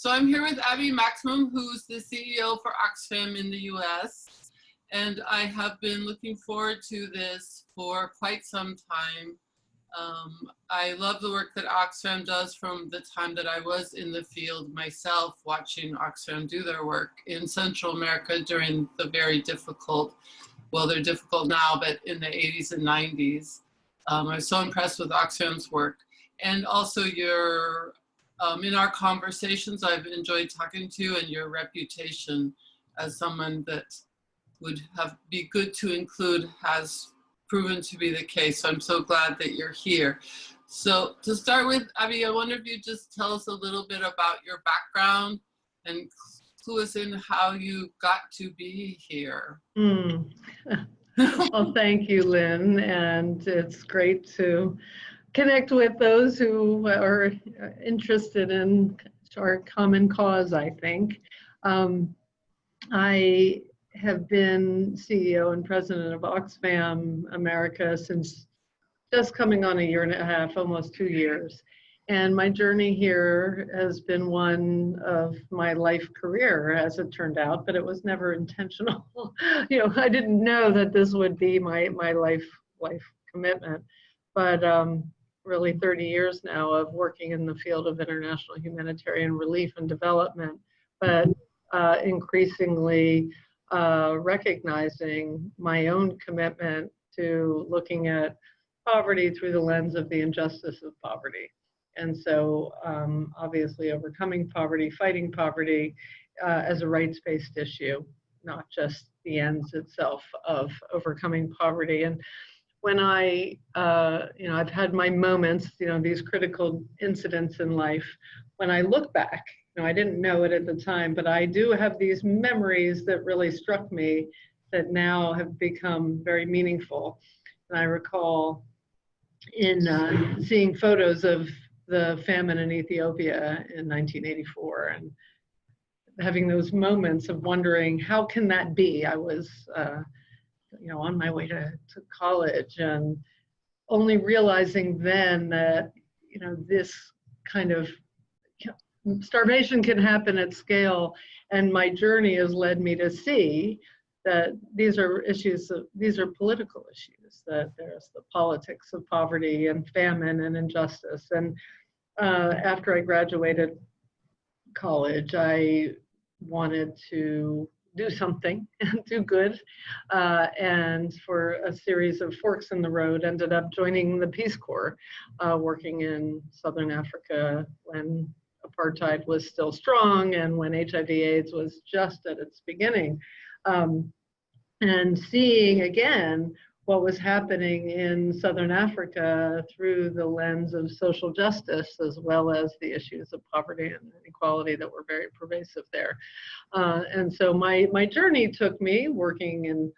So I'm here with Abby Maxman, who's the CEO for Oxfam in the US. And I have been looking forward to this for quite some time. I love the work that Oxfam does from the time that I was in the field myself, watching Oxfam do their work in Central America during the very difficult, well, they're difficult now, but in the 80s and 90s. I was so impressed with Oxfam's work. And also your, in our conversations, I've enjoyed talking to you, and your reputation as someone that would be good to include has proven to be the case. So I'm so glad that you're here. So to start with, Abby, I wonder if you just tell us a little bit about your background and clue us in how you got to be here. Well, thank you, Lynn, and it's great to connect with those who are interested in our common cause, I think. I have been CEO and president of Oxfam America since just coming on a year and a half, almost 2 years. And my journey here has been one of my life career, as it turned out, but it was never intentional. I didn't know that this would be my life commitment. But really 30 years now of working in the field of international humanitarian relief and development, but increasingly recognizing my own commitment to looking at poverty through the lens of the injustice of poverty. And so obviously overcoming poverty, fighting poverty as a rights-based issue, not just the ends itself of overcoming poverty. And when I've had my moments, these critical incidents in life, when I look back, I didn't know it at the time, but I do have these memories that really struck me that now have become very meaningful. And I recall in seeing photos of the famine in Ethiopia in 1984 and having those moments of wondering, how can that be? I was, on my way to college, and only realizing then that, this kind of starvation can happen at scale. And my journey has led me to see that these are political issues, that there's the politics of poverty and famine and injustice. And after I graduated college, I wanted to do something and do good. And for a series of forks in the road, ended up joining the Peace Corps, working in Southern Africa when apartheid was still strong and when HIV/AIDS was just at its beginning. And seeing again what was happening in Southern Africa through the lens of social justice, as well as the issues of poverty and inequality that were very pervasive there. And so my journey took me working in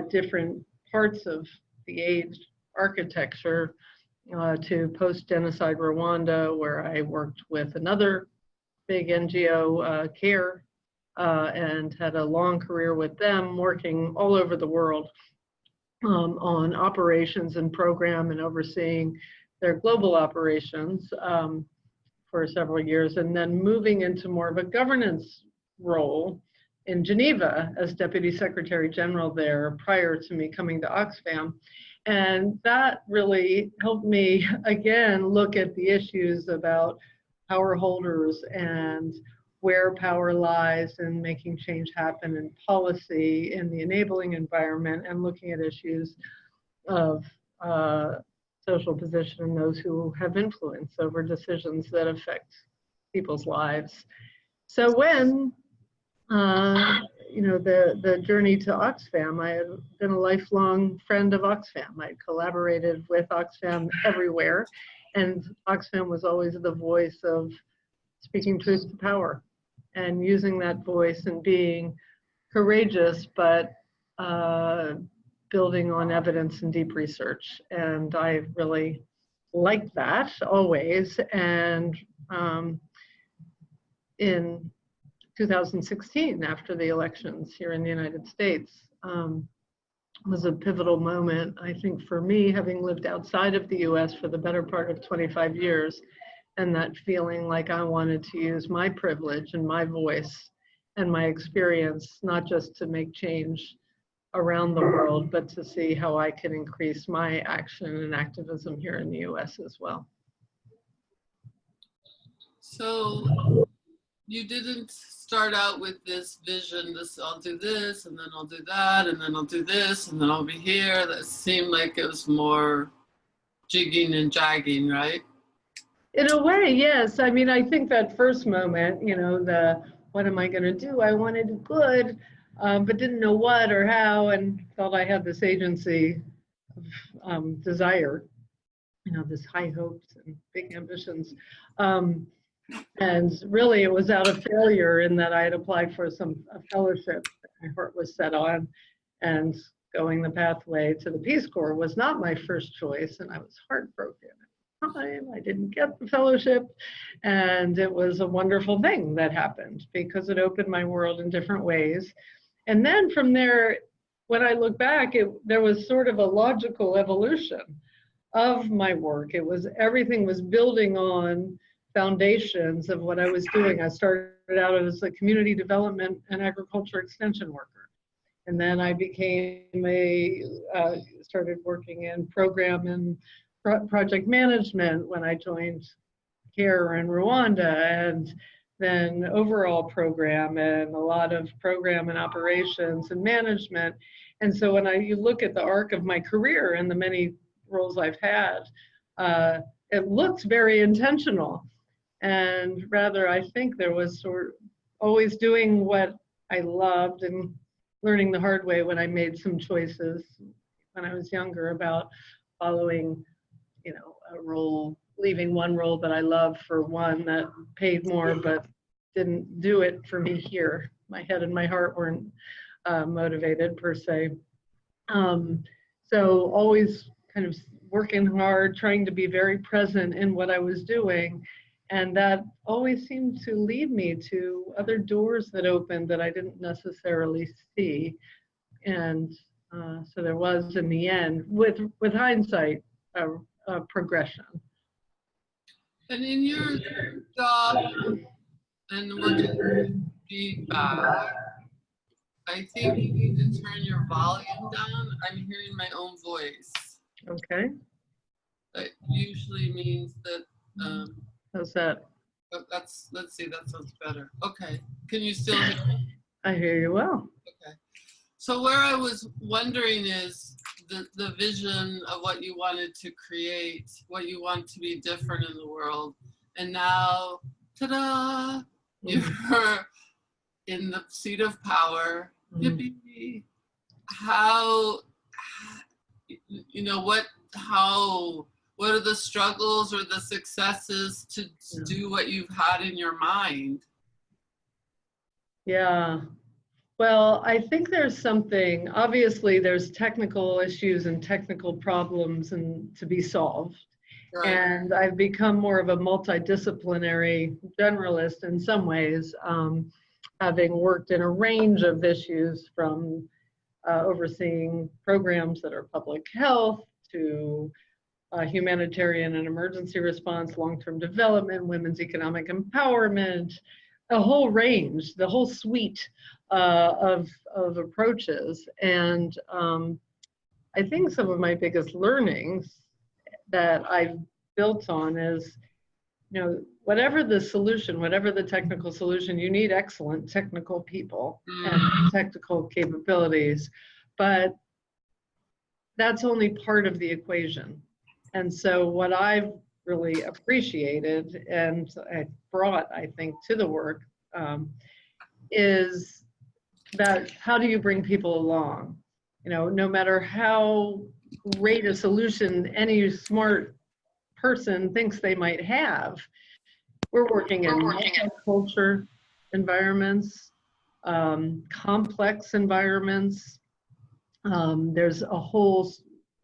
different parts of the AIDS architecture to post-genocide Rwanda, where I worked with another big NGO, CARE, and had a long career with them, working all over the world on operations and program and overseeing their global operations for several years, and then moving into more of a governance role in Geneva as Deputy Secretary General there prior to me coming to Oxfam. And that really helped me, again, look at the issues about power holders and where power lies in making change happen in policy, in the enabling environment, and looking at issues of social position and those who have influence over decisions that affect people's lives. So when the journey to Oxfam, I had been a lifelong friend of Oxfam. I collaborated with Oxfam everywhere, and Oxfam was always the voice of speaking truth to power and using that voice and being courageous, but building on evidence and deep research. And I really liked that always. And in 2016, after the elections here in the United States, was a pivotal moment, I think, for me, having lived outside of the US for the better part of 25 years, and that feeling like I wanted to use my privilege and my voice and my experience, not just to make change around the world, but to see how I can increase my action and activism here in the US as well. So you didn't start out with this vision, I'll do this, and then I'll do that, and then I'll do this, and then I'll be here. That seemed like it was more jigging and jagging, right? In a way, yes. I mean, I think that first moment, you know, what am I going to do? I wanted good, but didn't know what or how, and felt I had this agency of desire, you know, this high hopes and big ambitions. And really, it was out of failure in that I had applied for a fellowship that my heart was set on, and going the pathway to the Peace Corps was not my first choice, and I was heartbroken. I didn't get the fellowship, and it was a wonderful thing that happened because it opened my world in different ways. And then from there, when I look back, there was sort of a logical evolution of my work. Everything was building on foundations of what I was doing. I started out as a community development and agriculture extension worker. And then I started working in program and project management when I joined CARE in Rwanda, and then overall program and a lot of program and operations and management. And so when you look at the arc of my career and the many roles I've had, it looks very intentional. And rather, I think there was sort of always doing what I loved and learning the hard way when I made some choices when I was younger about following, you know, a role, leaving one role that I loved for one that paid more, but didn't do it for me here. My head and my heart weren't motivated per se. So always kind of working hard, trying to be very present in what I was doing. And that always seemed to lead me to other doors that opened that I didn't necessarily see. And so there was, in the end, with hindsight, a progression. And in your job and working with feedback, I think you need to turn your volume down. I'm hearing my own voice. Okay. That usually means that. How's that? Let's see, that sounds better. Okay, can you still hear me? I hear you well. Okay. So where I was wondering is the vision of what you wanted to create, what you want to be different in the world. And now, ta-da, you're in the seat of power. Yippee. How, you know, what are the struggles or the successes to do what you've had in your mind? Yeah. Well, I think there's something, obviously there's technical issues and technical problems to be solved. Right. And I've become more of a multidisciplinary generalist in some ways, having worked in a range of issues from overseeing programs that are public health to humanitarian and emergency response, long-term development, women's economic empowerment, a whole range, the whole suite of approaches. And I think some of my biggest learnings that I've built on is, you know, whatever the solution, whatever the technical solution, you need excellent technical people and technical capabilities, but that's only part of the equation. And so what I've really appreciated and I brought, I think, to the work is that how do you bring people along? You know, no matter how great a solution any smart person thinks they might have, we're working in multicultural environments, complex environments. There's a whole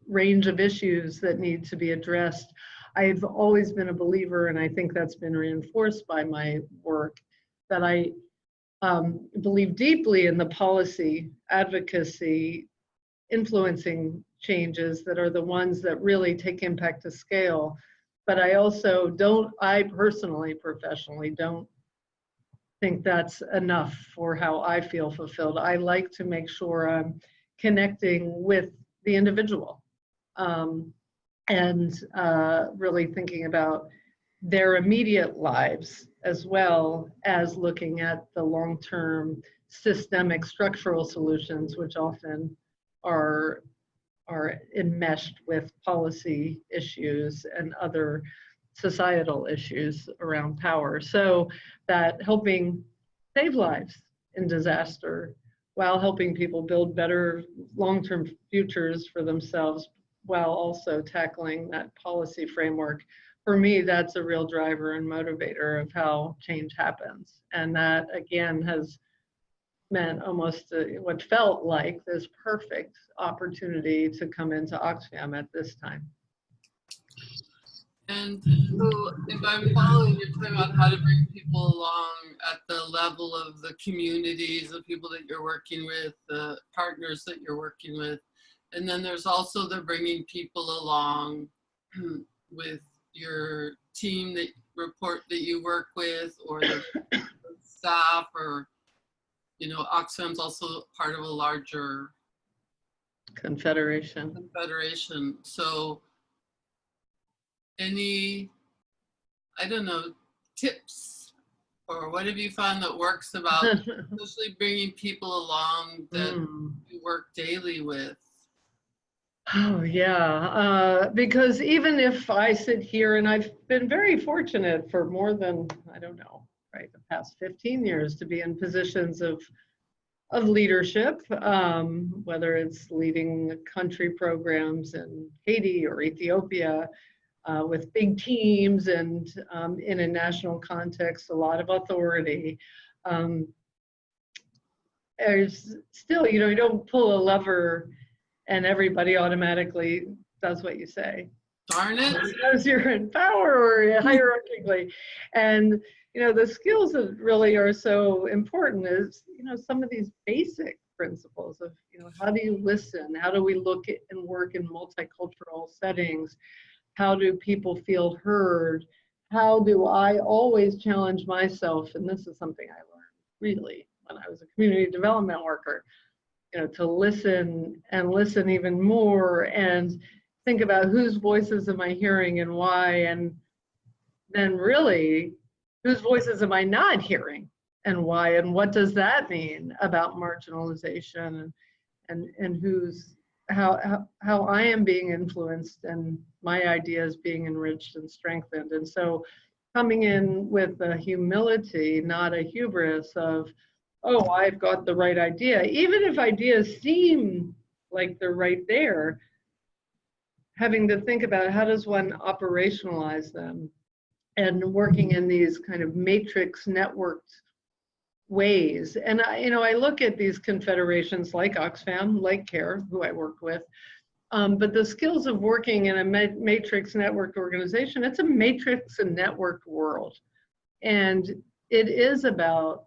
range of issues that need to be addressed. I've always been a believer, and I think that's been reinforced by my work, that I believe deeply in the policy, advocacy, influencing changes that are the ones that really take impact to scale. but I personally, professionally, don't think that's enough for how I feel fulfilled. I like to make sure I'm connecting with the individual, and really thinking about their immediate lives as well as looking at the long-term systemic structural solutions, which often are enmeshed with policy issues and other societal issues around power. So that helping save lives in disaster while helping people build better long-term futures for themselves while also tackling that policy framework. For me, that's a real driver and motivator of how change happens. And that, again, has meant almost what felt like this perfect opportunity to come into Oxfam at this time. And so if I'm following, you're talking about how to bring people along at the level of the communities, the people that you're working with, the partners that you're working with. And then there's also the bringing people along with your team that you work with, or the staff, or, you know, Oxfam's also part of a larger confederation. So any, I don't know, tips, or what have you found that works about especially bringing people along that you work daily with? Oh, yeah, because even if I sit here, and I've been very fortunate for more than, I don't know, right, the past 15 years to be in positions of leadership, whether it's leading country programs in Haiti or Ethiopia, with big teams and in a national context, a lot of authority. There's still, you know, you don't pull a lever and everybody automatically does what you say. Darn it. Because you're in power or hierarchically. And, you know, the skills that really are so important is, you know, some of these basic principles of, you know, how do you listen? How do we look at and work in multicultural settings? How do people feel heard? How do I always challenge myself? And this is something I learned really when I was a community development worker, you know, to listen and listen even more and think about whose voices am I hearing and why, and then really whose voices am I not hearing and why, and what does that mean about marginalization, and who's, how I am being influenced and my ideas being enriched and strengthened. And so coming in with a humility, not a hubris of, oh, I've got the right idea. Even if ideas seem like they're right there, having to think about how does one operationalize them, and working in these kind of matrix networked ways. And I look at these confederations like Oxfam, like CARE, who I work with, but the skills of working in a matrix networked organization, it's a matrix and networked world. And it is about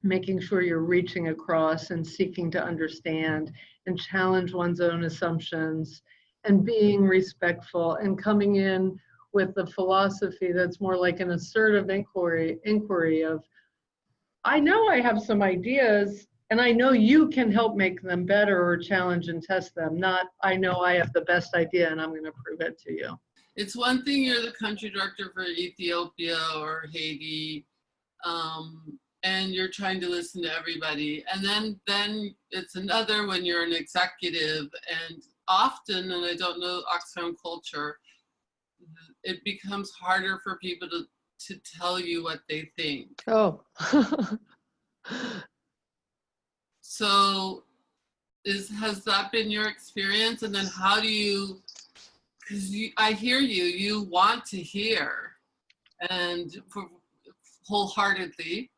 making sure you're reaching across and seeking to understand and challenge one's own assumptions and being respectful and coming in with the philosophy that's more like an assertive inquiry of, I know I have some ideas and I know you can help make them better or challenge and test them, not I know I have the best idea and I'm going to prove it to you. It's one thing you're the country director for Ethiopia or Haiti, and you're trying to listen to everybody. And then it's another when you're an executive, and often, and I don't know Oxfam culture, it becomes harder for people to tell you what they think. Oh. So has that been your experience? And then how do you, because I hear you want to hear and wholeheartedly.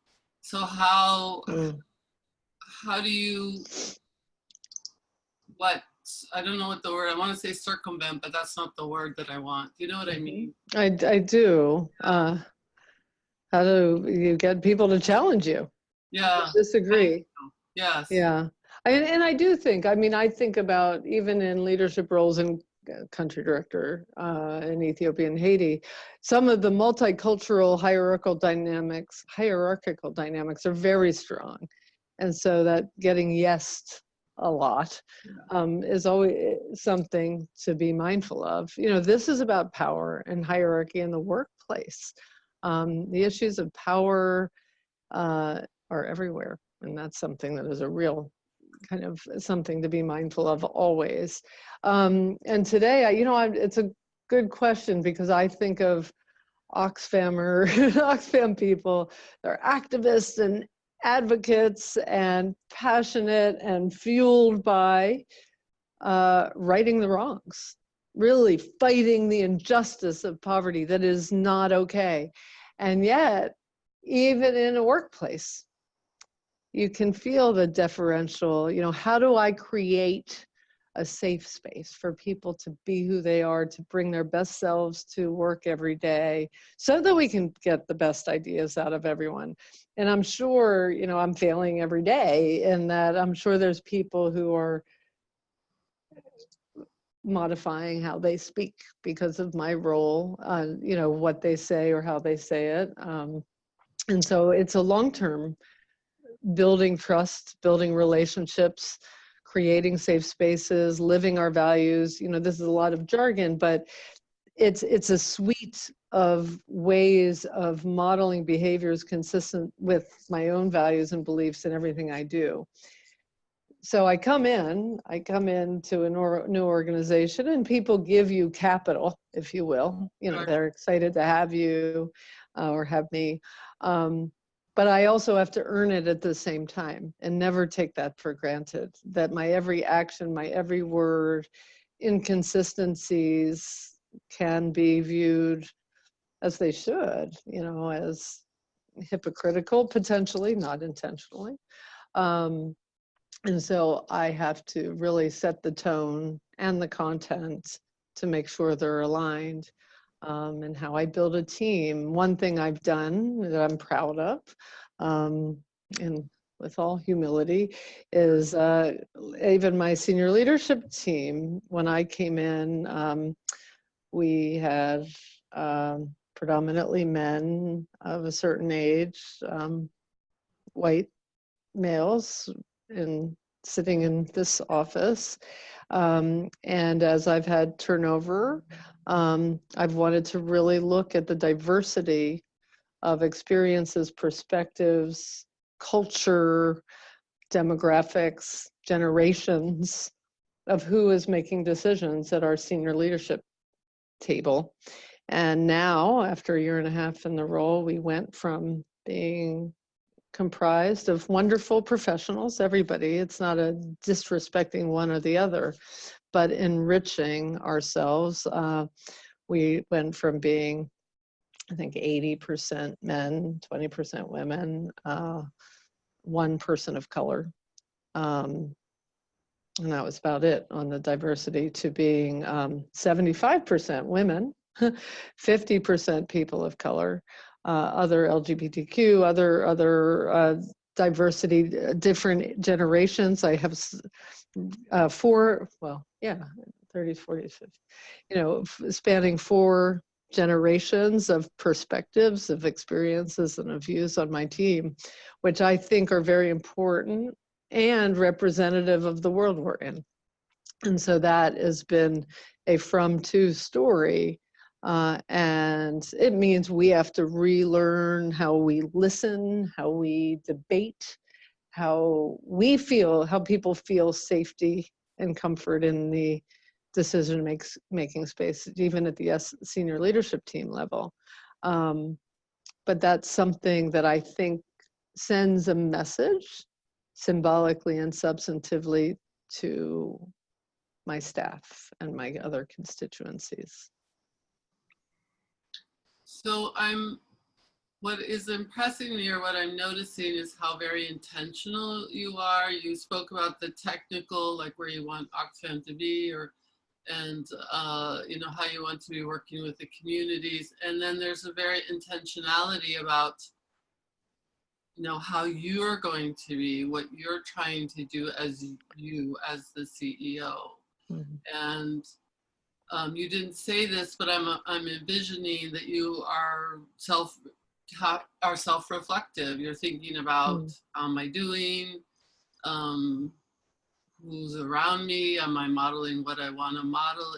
So how do you, I don't know what the word, I want to say circumvent, but that's not the word that I want. Do you know what I mean? I do. How do you get people to challenge you? Yeah. Disagree. Yes. Yeah. And I do think, I think about even in leadership roles in country director in Ethiopia and Haiti, some of the multicultural hierarchical dynamics are very strong. And so that getting yesed a lot is always something to be mindful of. You know, this is about power and hierarchy in the workplace. The issues of power are everywhere. And that's something that is a real kind of something to be mindful of always. And today, it's a good question, because I think of Oxfam people, they're activists and advocates and passionate and fueled by righting the wrongs, really fighting the injustice of poverty that is not okay. And yet, even in a workplace, you can feel the deferential, how do I create a safe space for people to be who they are, to bring their best selves to work every day, so that we can get the best ideas out of everyone. And I'm sure, I'm failing every day, and that I'm sure there's people who are modifying how they speak because of my role, what they say or how they say it. And so it's a long-term building trust, building relationships, creating safe spaces, living our values. This is a lot of jargon, but it's a suite of ways of modeling behaviors consistent with my own values and beliefs in everything I do. So I come into a new organization, and people give you capital, if you will. They're excited to have you or have me. But I also have to earn it at the same time, and never take that for granted, that my every action, my every word, inconsistencies can be viewed, as they should, as hypocritical, potentially, not intentionally. And so I have to really set the tone and the content to make sure they're aligned. And how I build a team. One thing I've done that I'm proud of, and with all humility, is even my senior leadership team, when I came in, we had predominantly men of a certain age, white males, sitting in this office. And as I've had turnover, I've wanted to really look at the diversity of experiences, perspectives, culture, demographics, generations of who is making decisions at our senior leadership table. And now, after a year and a half in the role, we went from being comprised of wonderful professionals, everybody. It's not a disrespecting one or the other, but enriching ourselves. We went from being, I think, 80% men, 20% women, one person of color. And that was about it on the diversity, to being 75% women, 50% people of color, other LGBTQ, other diversity, different generations. I have 4, 30s, 40s, 50s, spanning 4 generations of perspectives, of experiences, and of views on my team, which I think are very important and representative of the world we're in. And so that has been a from-to story. And it means we have to relearn how we listen, how we debate, how we feel, how people feel safety and comfort in the decision-making space, even at the senior leadership team level. But that's something that I think sends a message symbolically and substantively to my staff and my other constituencies. So what is impressing me, or what I'm noticing, is how very intentional you are. You spoke about the technical, like where you want Oxfam to be, and how you want to be working with the communities. And then there's a very intentionality about, how you're going to be, what you're trying to do as you, as the CEO. Mm-hmm. And You didn't say this, but I'm envisioning that you are self-reflective. You're thinking about, how am I doing? Who's around me? Am I modeling what I want to model?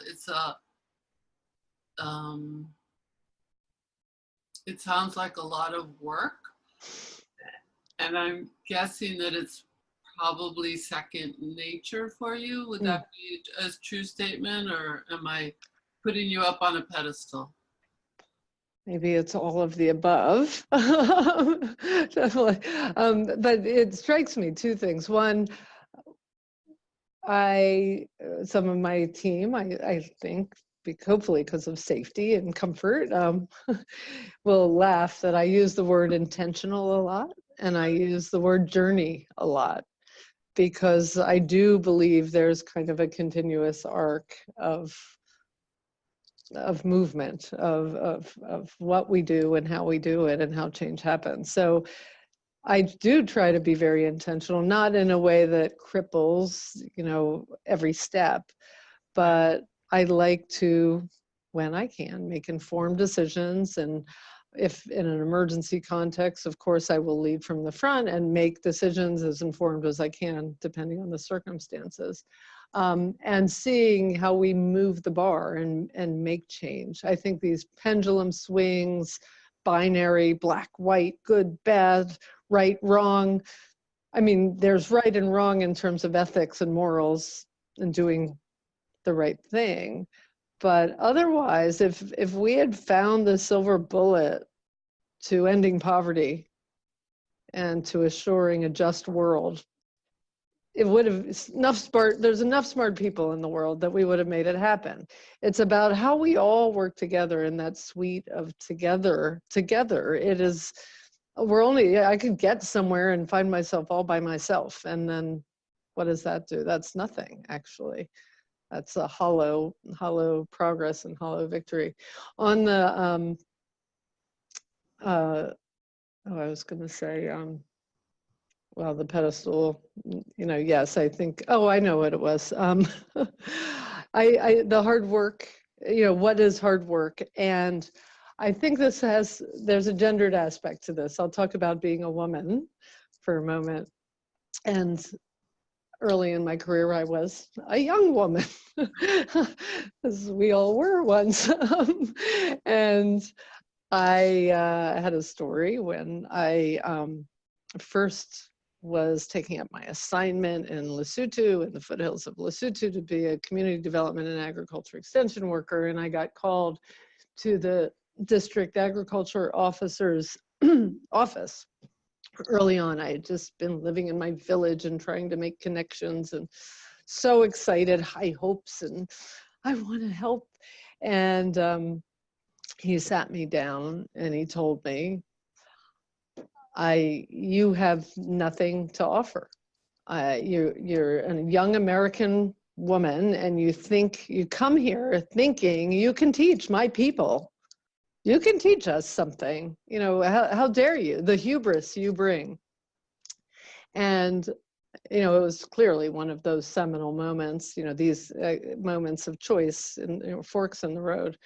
It sounds like a lot of work, and I'm guessing that it's probably second nature for you. Would that be a true statement, or am I putting you up on a pedestal? Maybe it's all of the above. Definitely. But it strikes me two things. One, some of my team, I think, hopefully because of safety and comfort, will laugh that I use the word intentional a lot, and I use the word journey a lot, because I do believe there's kind of a continuous arc of movement, of what we do and how we do it and how change happens. So I do try to be very intentional, not in a way that cripples, every step, but I like to, when I can, make informed decisions. And if in an emergency context, of course, I will lead from the front and make decisions as informed as I can, depending on the circumstances. And seeing how we move the bar and make change. I think these pendulum swings, binary, black, white, good, bad, right, wrong. I mean, there's right and wrong in terms of ethics and morals and doing the right thing. But otherwise, if we had found the silver bullet to ending poverty and to assuring a just world, it would have there's enough smart people in the world that we would have made it happen. It's about how we all work together in that suite of together. It is, I could get somewhere and find myself all by myself. And then what does that do? That's nothing, actually. That's a hollow progress and hollow victory. On the, I was going to say, well, the pedestal, yes, I think, I know what it was. The hard work, what is hard work? And I think there's a gendered aspect to this. I'll talk about being a woman for a moment. And early in my career, I was a young woman, as we all were once. And I had a story when I first was taking up my assignment in Lesotho, in the foothills of Lesotho, to be a community development and agriculture extension worker. And I got called to the district agriculture officer's office. Early on, I had just been living in my village and trying to make connections, and so excited, high hopes, and I want to help. And he sat me down and he told me, you have nothing to offer. You're a young American woman, and you come here thinking you can teach my people. You can teach us something. How dare you? The hubris you bring. And it was clearly one of those seminal moments. These moments of choice and forks in the road,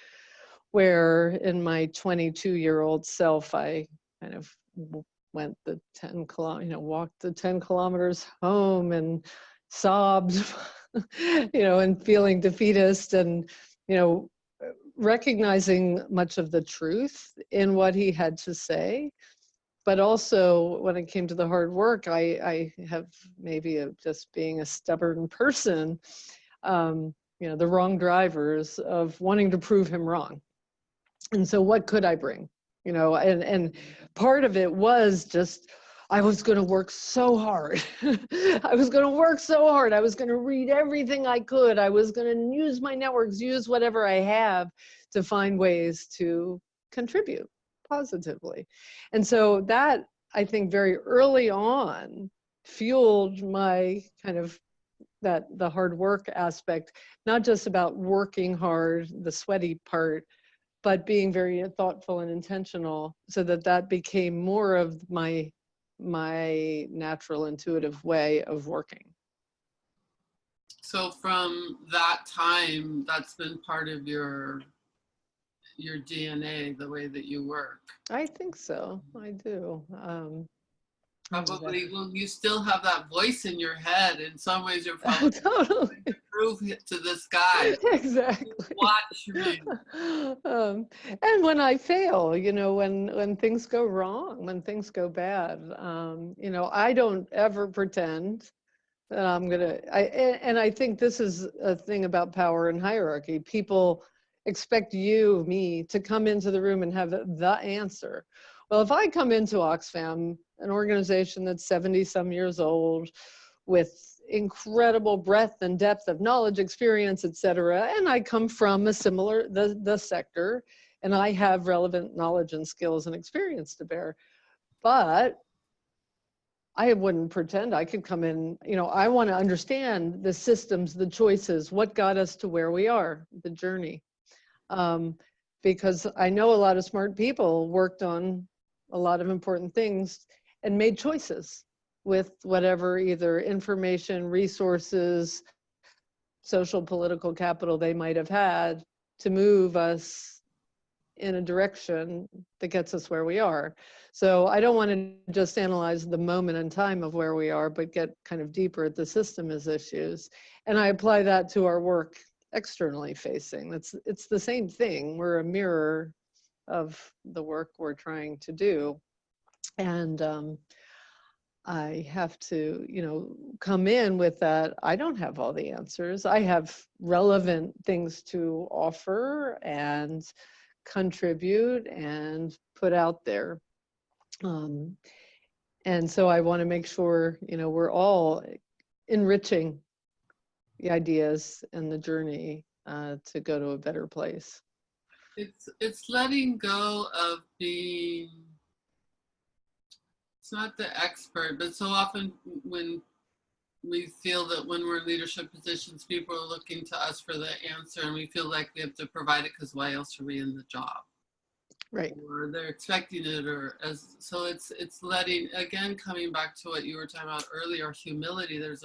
where in my 22-year-old self, I kind of went the 10 walked the 10 kilometers home and sobbed, and feeling defeatist, and, recognizing much of the truth in what he had to say. But also when it came to the hard work, I have maybe just being a stubborn person, the wrong drivers of wanting to prove him wrong. And so what could I bring? And part of it was just, I was going to work so hard. I was going to work so hard. I was going to read everything I could. I was going to use my networks, use whatever I have to find ways to contribute positively. And so that, I think, very early on fueled my kind of the hard work aspect, not just about working hard, the sweaty part, but being very thoughtful and intentional, so that became more of my natural intuitive way of working. So from that time, that's been part of your DNA, the way that you work. I think so. I do. Probably, well, you still have that voice in your head. In some ways, you're probably Totally. to prove it to this guy. Exactly. Watch me. And when I fail, you know, when things go wrong, when things go bad, you know, I don't ever pretend that I'm gonna. And I think this is a thing about power and hierarchy. People expect you, me, to come into the room and have the answer. Well, if I come into Oxfam, an organization that's 70 some years old, with incredible breadth and depth of knowledge, experience, et cetera, and I come from a similar, the sector, and I have relevant knowledge and skills and experience to bear. But I wouldn't pretend I could come in, you know, I want to understand the systems, the choices, what got us to where we are, the journey. Because I know a lot of smart people worked on a lot of important things and made choices with whatever either information, resources, social, political capital they might have had to move us in a direction that gets us where we are. So I don't want to just analyze the moment in time of where we are, but get kind of deeper at the system as issues. And I apply that to our work externally facing. It's the same thing. We're a mirror of the work we're trying to do. And I have to, you know, come in with that. I don't have all the answers. I have relevant things to offer and contribute and put out there. And so I want to make sure, you know, we're all enriching the ideas and the journey to go to a better place. It's letting go of being, it's not the expert, but so often when we feel that when we're in leadership positions, people are looking to us for the answer, and we feel like we have to provide it because why else are we in the job? Right. Or they're expecting it, or as so it's letting, again, coming back to what you were talking about earlier, humility. There's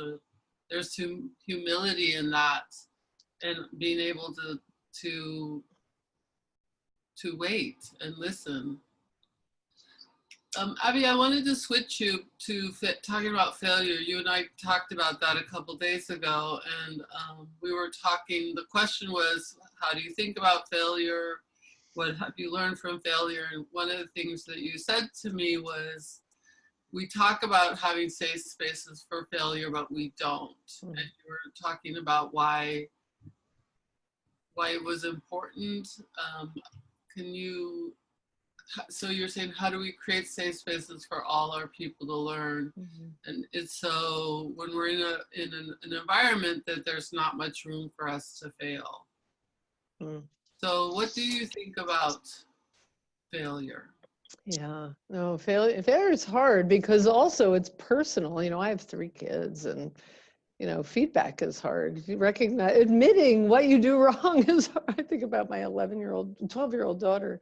humility in that, and being able to wait and listen. Abby, I wanted to switch you to talking about failure. You and I talked about that a couple days ago, and we were talking, the question was, how do you think about failure? What have you learned from failure? And one of the things that you said to me was, we talk about having safe spaces for failure, but we don't. Mm-hmm. And you were talking about why it was important. So you're saying, how do we create safe spaces for all our people to learn? Mm-hmm. And it's so when we're in an environment that there's not much room for us to fail. Mm. So what do you think about failure? Yeah, no, failure is hard because also it's personal. You know, I have 3 kids, and you know, feedback is hard. You recognize, admitting what you do wrong is hard. I think about my 12-year-old daughter.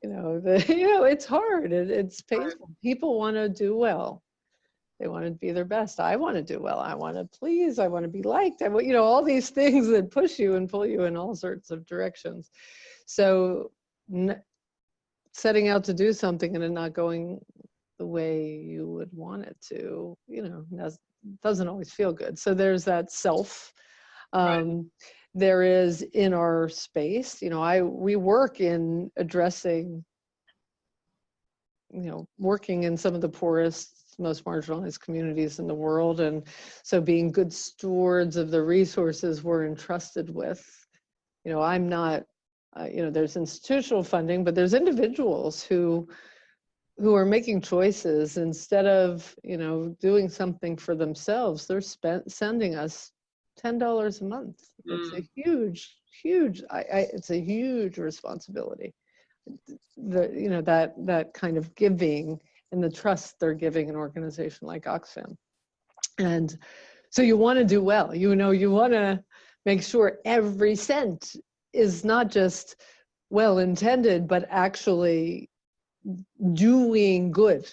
You know, it's hard. It's painful. People want to do well. They want to be their best. I want to do well. I want to please. I want to be liked. You know, all these things that push you and pull you in all sorts of directions. So setting out to do something and it not going the way you would want it to, you know, doesn't always feel good. So there's that self. Right. There is in our space, you know, we work in addressing, you know, working in some of the poorest, most marginalized communities in the world. And so being good stewards of the resources we're entrusted with. You know, I'm not, you know, there's institutional funding, but there's individuals who are making choices instead of, you know, doing something for themselves. They're sending us $10 a month. It's a huge, it's a huge responsibility. You know, that kind of giving and the trust they're giving an organization like Oxfam. And so you want to do well. You know, you want to make sure every cent is not just well intended, but actually doing good.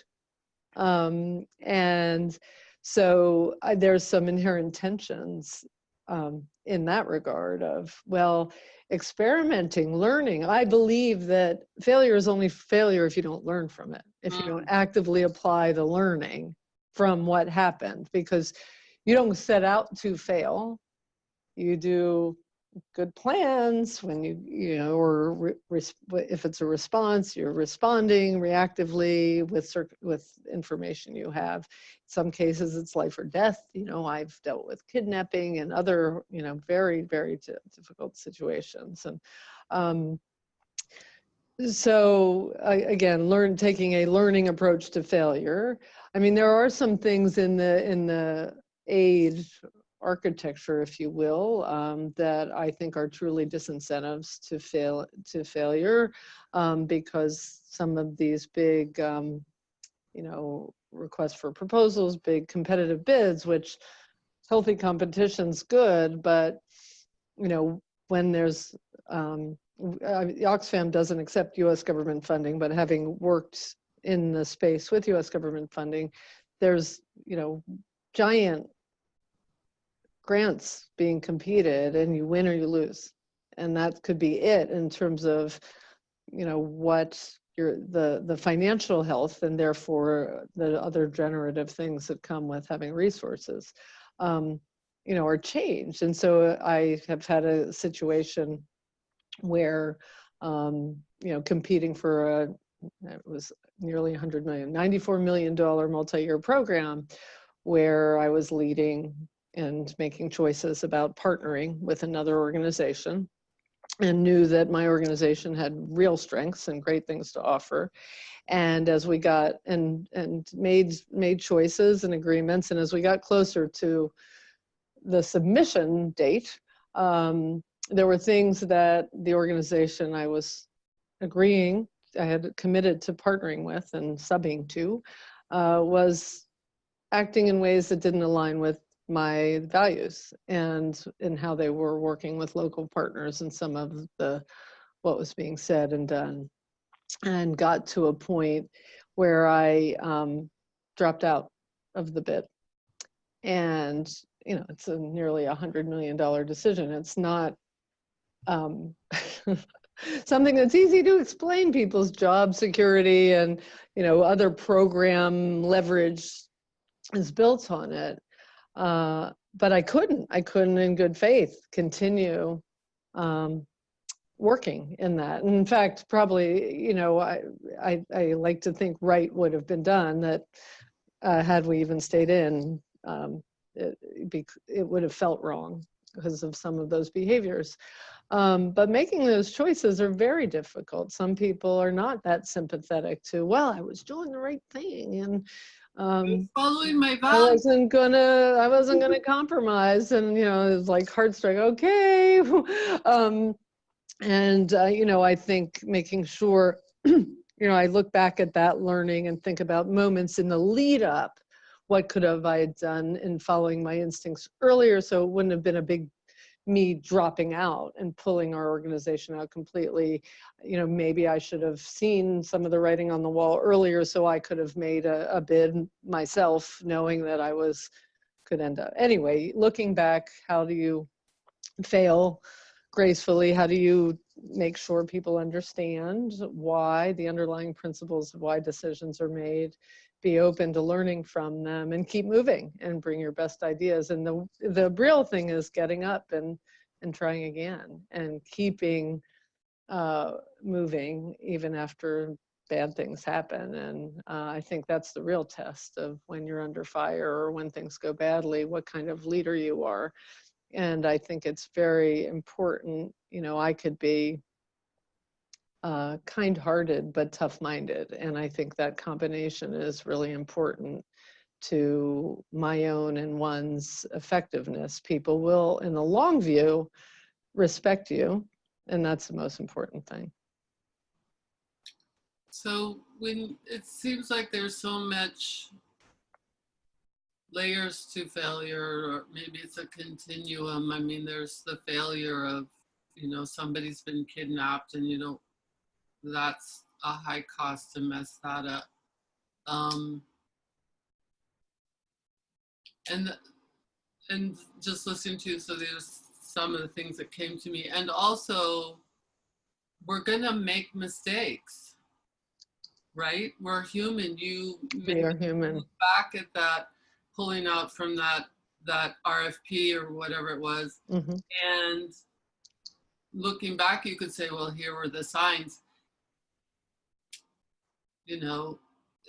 And so there's some inherent tensions in that regard of, well, experimenting, learning. I believe that failure is only failure if you don't learn from it, if you don't actively apply the learning from what happened, because you don't set out to fail. You do good plans when you know, or if it's a response, you're responding reactively with information you have. In some cases, it's life or death. You know, I've dealt with kidnapping and other, you know, very, very difficult situations. And so again, taking a learning approach to failure. I mean, there are some things in the aid architecture, if you will, that I think are truly disincentives to failure, because some of these big, you know, requests for proposals, big competitive bids, which healthy competition's good, but you know, when there's Oxfam doesn't accept U.S. government funding, but having worked in the space with U.S. government funding, there's, you know, giant grants being competed, and you win or you lose, and that could be it in terms of, you know, what the financial health and therefore the other generative things that come with having resources, you know, are changed. And so I have had a situation where, you know, competing for it was nearly $100 million, $94 million multi-year program, where I was leading and making choices about partnering with another organization, and knew that my organization had real strengths and great things to offer. And as we got and made choices and agreements, and as we got closer to the submission date, there were things that the organization I was agreeing, I had committed to partnering with and subbing to, was acting in ways that didn't align with my values and in how they were working with local partners and some of what was being said and done, and got to a point where I dropped out of the bid. And you know, it's a nearly $100 million decision. It's not something that's easy to explain. People's job security and, you know, other program leverage is built on it. But I couldn't in good faith continue working in that. And in fact, probably, you know, I like to think right would have been done, that had we even stayed in, it would have felt wrong because of some of those behaviors. But making those choices are very difficult. Some people are not that sympathetic to, well, I was doing the right thing, and following my values. I wasn't gonna compromise, and you know, it's like heartstrike. Okay, you know, I think making sure, you know, I look back at that learning and think about moments in the lead up. What could have I done in following my instincts earlier, so it wouldn't have been a big me dropping out and pulling our organization out completely. You know, maybe I should have seen some of the writing on the wall earlier, so I could have made a bid myself, knowing that I could end up. Anyway, looking back, how do you fail gracefully? How do you make sure people understand why, the underlying principles of why decisions are made, be open to learning from them, and keep moving and bring your best ideas? And the real thing is getting up and trying again and keeping moving even after bad things happen. And I think that's the real test of when you're under fire or when things go badly, what kind of leader you are. And I think it's very important. You know, I could be kind-hearted but tough-minded, and I think that combination is really important to my own and one's effectiveness. People will, in the long view, respect you, and that's the most important thing. So when it seems like there's so much layers to failure, or maybe it's a continuum. I mean, there's the failure of, you know, somebody's been kidnapped and, you know, that's a high cost to mess that up. And and just listening to you, so there's some of the things that came to me. And also, we're gonna make mistakes, right? We're human. We are human. Look back at that, pulling out from that RFP or whatever it was, and looking back, you could say, well, here were the signs. You know,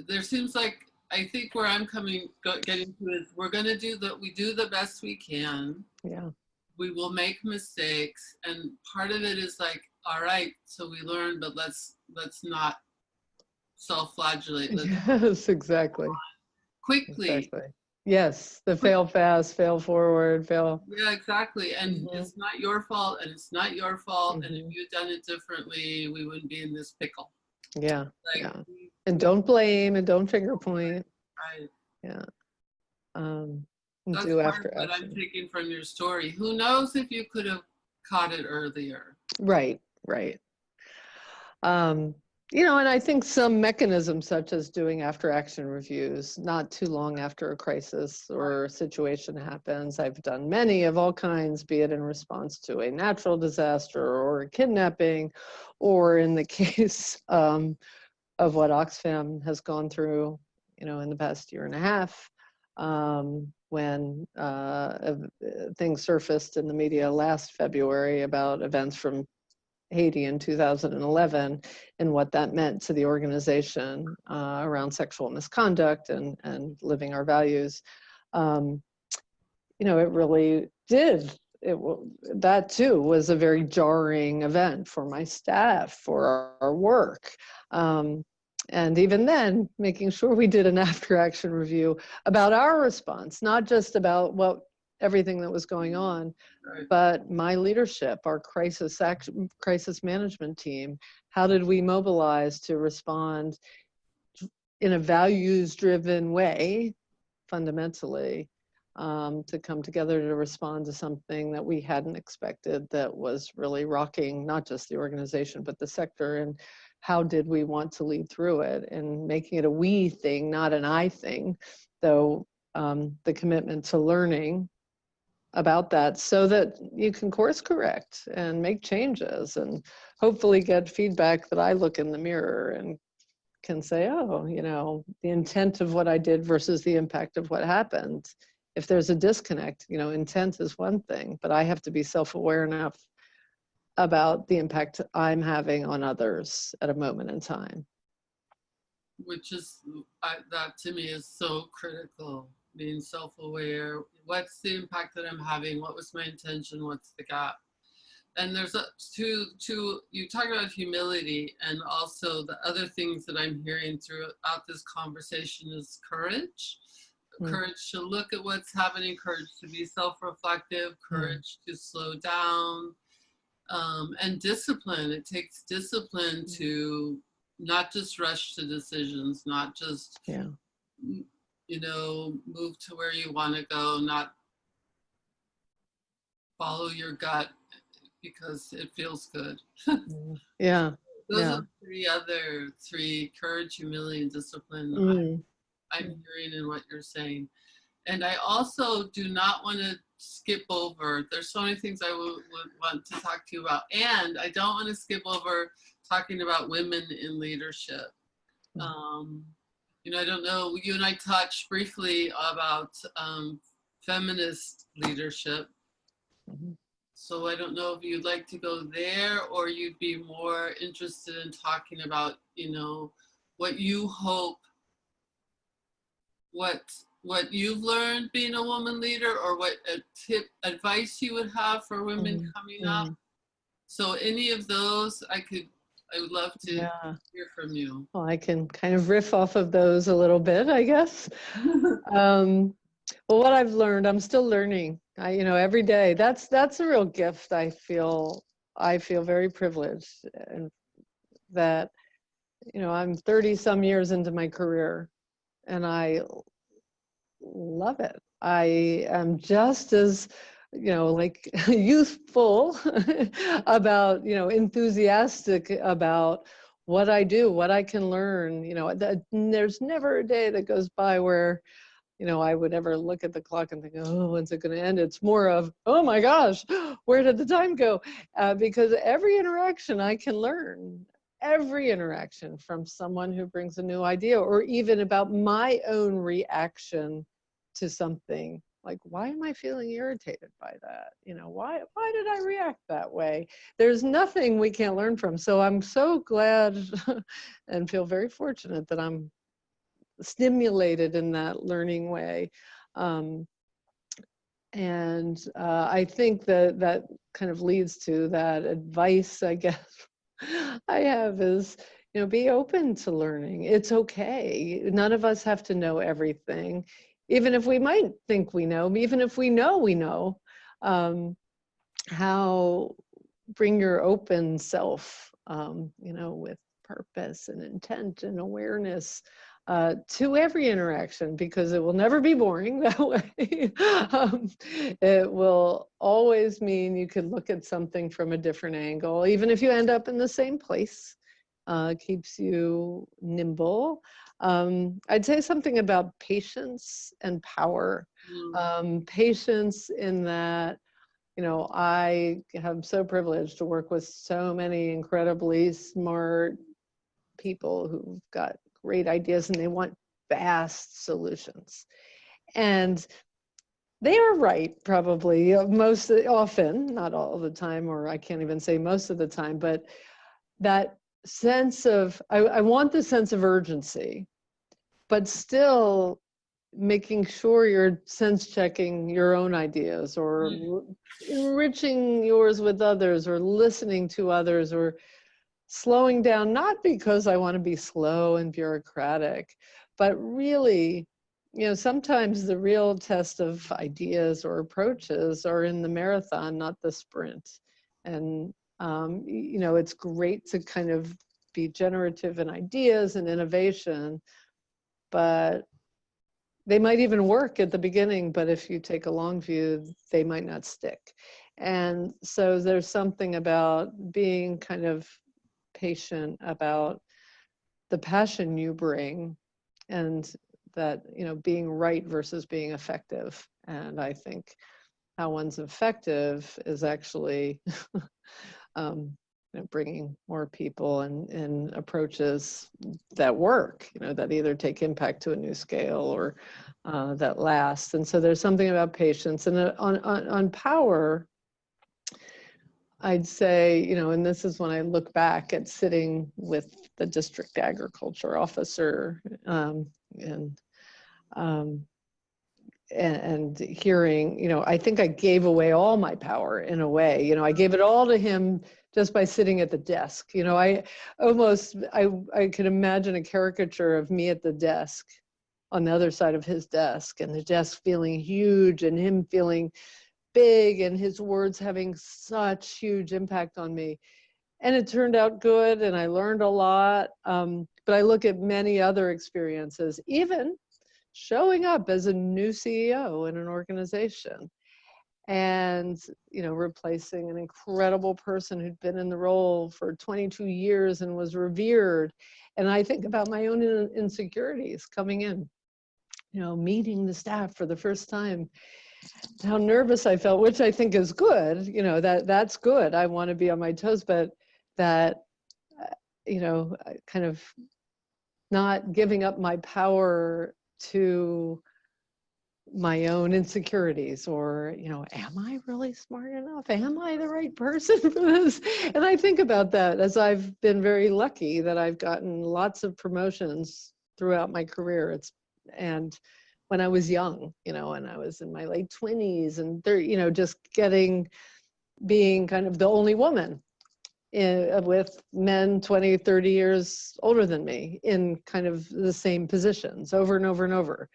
there seems like, I think where I'm getting to is, we're going to do the best we can. Yeah. We will make mistakes, and part of it is like, all right, so we learned, but let's not self-flagellate. Yes, exactly. Quickly. Exactly. Yes, the fail fast, fail forward, fail. Yeah, exactly. And it's not your fault, and it's not your fault. And if you'd done it differently, we wouldn't be in this pickle. Yeah. Like, yeah. And don't blame, and don't finger point. Right. Yeah. That's do part after of what action. I'm taking from your story. Who knows if you could have caught it earlier? Right. Right. You know, and I think some mechanisms such as doing after action reviews, not too long after a crisis or a situation happens. I've done many of all kinds, be it in response to a natural disaster or a kidnapping, or in the case of what Oxfam has gone through, you know, in the past year and a half, when things surfaced in the media last February about events from Haiti in 2011 and what that meant to the organization around sexual misconduct and living our values. You know, it really did. That too was a very jarring event for my staff, for our work. And even then, making sure we did an after action review about our response, not just about everything that was going on, but my leadership, our crisis management team. How did we mobilize to respond in a values-driven way, fundamentally, to come together to respond to something that we hadn't expected, that was really rocking not just the organization, but the sector? And how did we want to lead through it, and making it a we thing, not an I thing, though the commitment to learning about that so that you can course correct and make changes and hopefully get feedback that I look in the mirror and can say, oh, you know, the intent of what I did versus the impact of what happened. If there's a disconnect, you know, intent is one thing, but I have to be self-aware enough about the impact I'm having on others at a moment in time. Which is, that to me is so critical, being self-aware. What's the impact that I'm having? What was my intention? What's the gap? And there's you talk about humility, and also the other things that I'm hearing throughout this conversation is courage. Courage to look at what's happening, courage to be self-reflective, courage to slow down, and discipline. It takes discipline to not just rush to decisions, not just, you know, move to where you want to go, not follow your gut because it feels good. Those are three: courage, humility, and discipline. I'm hearing in what you're saying. And I also do not want to skip over, there's so many things I would want to talk to you about. And I don't want to skip over talking about women in leadership. You know, I don't know, you and I touched briefly about feminist leadership. So I don't know if you'd like to go there, or you'd be more interested in talking about, you know, what you hope, what you've learned being a woman leader, or what advice you would have for women coming up. So any of those, I would love to hear from you. Well, I can kind of riff off of those a little bit, I guess. Well, what I've learned, I'm still learning. You know, every day. That's a real gift. I feel very privileged, and that, you know, I'm 30 some years into my career, and I love it. I am just as, you know, like youthful about, you know, enthusiastic about what I do, what I can learn. You know, there's never a day that goes by where I would ever look at the clock and think, oh, when's it going to end? It's more of, oh my gosh, where did the time go? Because every interaction I can learn, every interaction from someone who brings a new idea, or even about my own reaction to something. Like, why am I feeling irritated by that? Why did I react that way? There's nothing we can't learn from. So I'm so glad and feel very fortunate that I'm stimulated in that learning way. I think that kind of leads to that advice, I guess, I have is, be open to learning. It's okay. None of us have to know everything. Even if we might think we know, even if we know, how bring your open self, with purpose and intent and awareness to every interaction, because it will never be boring that way. It will always mean you could look at something from a different angle, even if you end up in the same place. Keeps you nimble. I'd say something about patience and power. Patience in that, I am so privileged to work with so many incredibly smart people who've got great ideas and they want fast solutions. And they are right, probably, most often, not all the time, or I can't even say most of the time, but that sense of, I want the sense of urgency, but still making sure you're sense checking your own ideas, or enriching yours with others, or listening to others, or slowing down, not because I want to be slow and bureaucratic, but really, sometimes the real test of ideas or approaches are in the marathon, not the sprint. And, it's great to kind of be generative in ideas and innovation, but they might even work at the beginning, but if you take a long view, they might not stick. And so there's something about being kind of patient about the passion you bring, and that, being right versus being effective. And I think how one's effective is actually bringing more people and approaches that work, that either take impact to a new scale or that last. And so there's something about patience. And on power, I'd say, and this is when I look back at sitting with the district agriculture officer and hearing, I think I gave away all my power in a way. I gave it all to him just by sitting at the desk. I could imagine a caricature of me at the desk on the other side of his desk, and the desk feeling huge and him feeling big, and his words having such huge impact on me. And it turned out good, and I learned a lot. But I look at many other experiences, even showing up as a new CEO in an organization and, replacing an incredible person who'd been in the role for 22 years and was revered. And I think about my own insecurities coming in, meeting the staff for the first time, how nervous I felt, which I think is good, that's good. I want to be on my toes, but that, kind of not giving up my power to my own insecurities, or, am I really smart enough? Am I the right person for this? And I think about that as I've been very lucky that I've gotten lots of promotions throughout my career. And when I was young, and I was in my late 20s and 30, just being kind of the only woman with men 20, 30 years older than me in kind of the same positions over and over and over,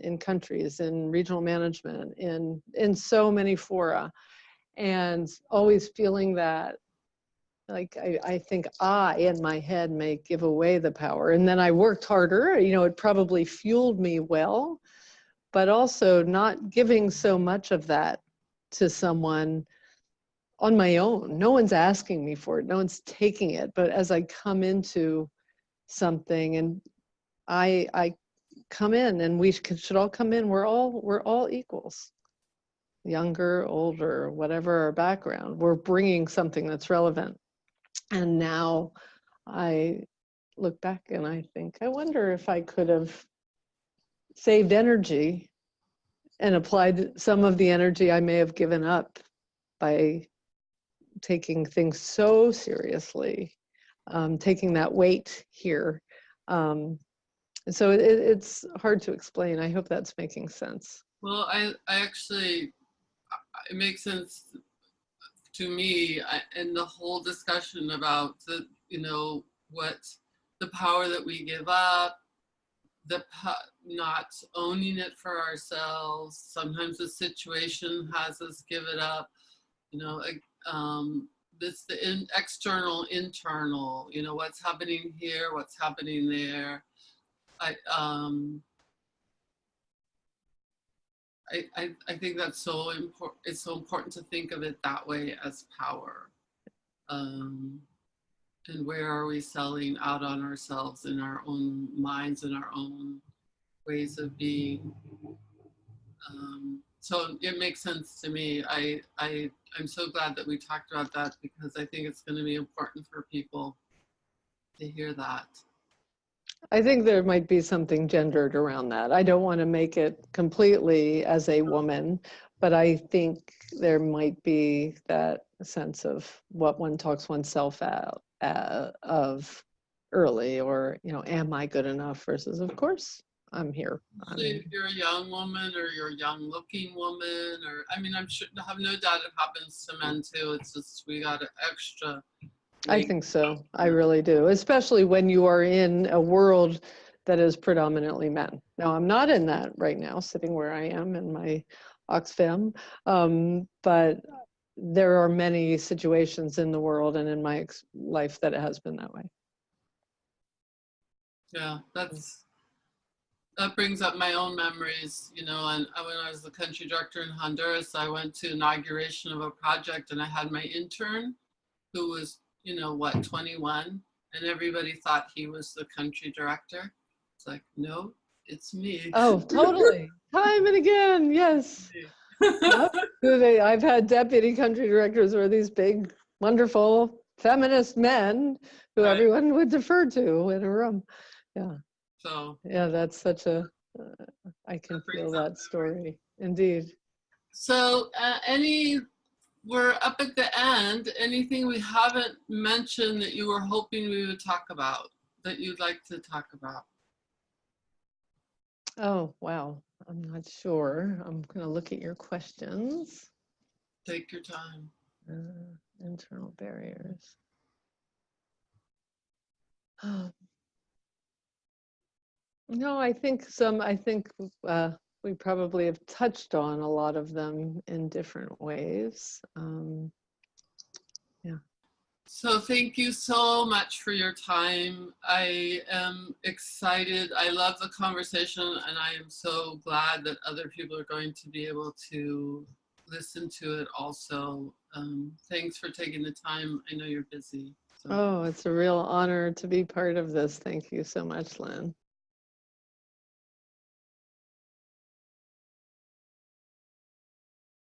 in countries, in regional management, in so many fora, and always feeling that, like, I think in my head may give away the power. And then I worked harder, it probably fueled me well, but also not giving so much of that to someone on my own. No one's asking me for it. No one's taking it. But as I come into something, and I come in, and we should all come in. We're all equals, younger, older, whatever our background. We're bringing something that's relevant. And now I look back and I think, I wonder if I could have saved energy and applied some of the energy I may have given up by taking things so seriously, taking that weight here. So it's hard to explain. I hope that's making sense. Well, I actually, it makes sense to me, and the whole discussion about the, what the power that we give up, not owning it for ourselves. Sometimes the situation has us give it up. This the external, internal. What's happening here, what's happening there. I think that's so important. It's so important to think of it that way, as power. And where are we selling out on ourselves in our own minds and our own ways of being? So it makes sense to me. I'm so glad that we talked about that, because I think it's going to be important for people to hear that. I think there might be something gendered around that. I don't want to make it completely as a woman, but I think there might be that sense of what one talks oneself out of early, or, am I good enough versus, of course, I'm here. So if you're a young woman, or you're a young looking woman, or, I'm sure, I have no doubt it happens to men too. It's just, we got an extra. I think so. I really do, especially when you are in a world that is predominantly men. Now, I'm not in that right now, sitting where I am in my Oxfam, but there are many situations in the world and in my life that it has been that way. Yeah, that brings up my own memories, and when I was the country director in Honduras, I went to inauguration of a project, and I had my intern who was, 21, and everybody thought he was the country director. It's like, no, it's me. Oh, totally. Time and again, yes. Yep. I've had deputy country directors who are these big, wonderful feminist men who Right. Everyone would defer to in a room. Yeah. So yeah, that's such a, I can feel that story, indeed. So we're up at the end. Anything we haven't mentioned that you were hoping we would talk about, that you'd like to talk about? Oh, wow. I'm not sure. I'm going to look at your questions. Take your time. Internal barriers. No, I think we probably have touched on a lot of them in different ways. Yeah. So thank you so much for your time. I am excited. I love the conversation, and I am so glad that other people are going to be able to listen to it also. Thanks for taking the time. I know you're busy. So. Oh, it's a real honor to be part of this. Thank you so much, Lynn.